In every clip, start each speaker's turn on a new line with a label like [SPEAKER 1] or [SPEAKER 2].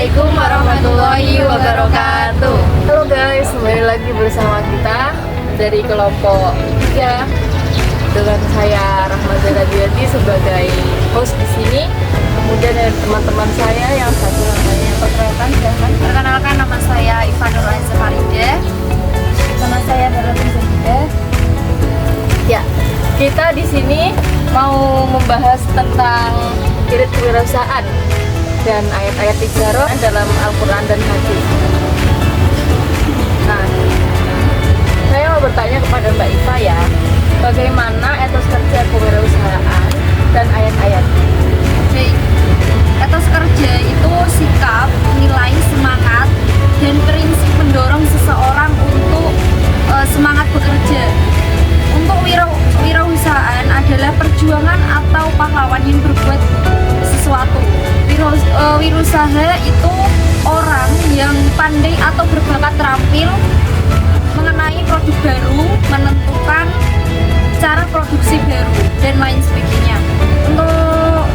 [SPEAKER 1] Assalamualaikum warahmatullahi wabarakatuh.
[SPEAKER 2] Halo guys, kembali lagi bersama kita dari kelompok 3 dengan saya Rahmazah Biati sebagai host di sini. Kemudian ada teman-teman saya yang satu namanya perkenalkan, silahkan.
[SPEAKER 1] Perkenalkan, nama saya Ivanur Aiza Farida.
[SPEAKER 2] Nama saya Darul Zahida. Ya, kita di sini mau membahas tentang spirit kewirausahaan dan ayat-ayat tijarah dalam Al-Quran dan Hadis. Nah, saya mau bertanya kepada Mbak Iva ya, bagaimana etos kerja kewirausahaan dan ayat-ayat?
[SPEAKER 1] Baik, etos kerja itu sikap, nilai, semangat, dan prinsip mendorong seseorang untuk semangat bekerja. Untuk wirausahaan adalah perjuangan atau pahlawan yang berbuat sesuatu. Wirausaha itu orang yang pandai atau berbakat terampil mengenai produk baru, menentukan cara produksi baru, dan lain sebagainya. Untuk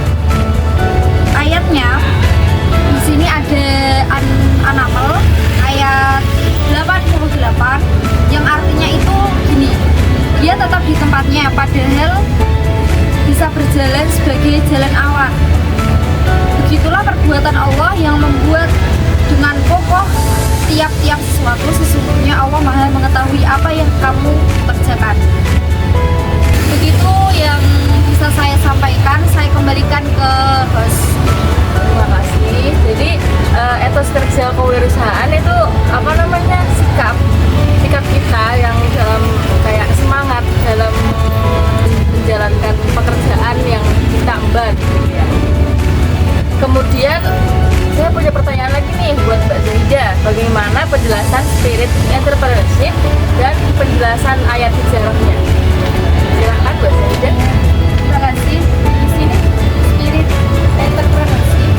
[SPEAKER 1] ayatnya, di sini ada An-Naml ayat 88 yang artinya itu gini, dia tetap di tempatnya padahal bisa berjalan sebagai jalan awan. Begitulah perbuatan Allah yang membuat dengan kokoh tiap-tiap sesuatu. Sesungguhnya Allah Maha mengetahui apa yang kamu kerjakan. Begitu yang bisa saya sampaikan. Saya kembalikan ke host.
[SPEAKER 2] Terima kasih. Jadi etos kerja kewirausahaan itu sikap kita yang dalam kayak semangat dalam menjalankan pekerjaan yang kita emban gitu ya. Kemudian saya punya pertanyaan lagi nih buat Mbak Zahida, bagaimana penjelasan spirit entrepreneurship dan penjelasan ayat tijarahnya? Silakan Mbak Zahida.
[SPEAKER 1] Terima kasih. Di sini spirit entrepreneurship,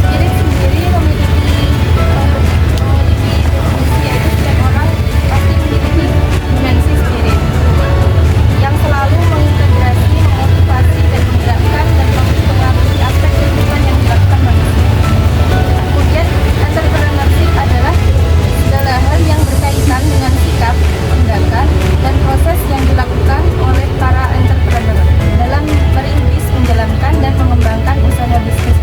[SPEAKER 1] spirit sendiri memiliki definisi, yaitu setiap orang pasti memiliki dimensi spirit yang selalu mengintegrasi, memotivasi, dan menggerakkan dan mempengaruhi aspek kehidupan yang dilakukan manusia. Kemudian entrepreneurship adalah segala hal yang berkaitan dengan sikap, tindakan, dan proses yang dilakukan oleh para entrepreneur dalam merintis, menjalankan, dan mengembangkan usaha bisnis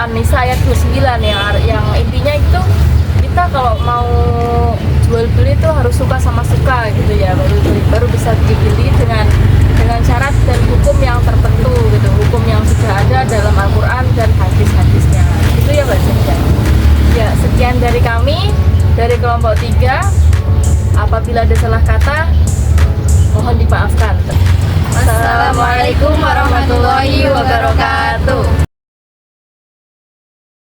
[SPEAKER 2] An-Nisa ayat 29 yang intinya itu kita kalau mau jual beli itu harus suka sama suka gitu ya, baru bisa dibeli dengan syarat dan hukum yang tertentu gitu, hukum yang sudah ada dalam Al-Quran dan hadis-hadisnya gitu ya Mbak Cynthia. Ya, sekian dari kami dari kelompok 3. Apabila ada salah kata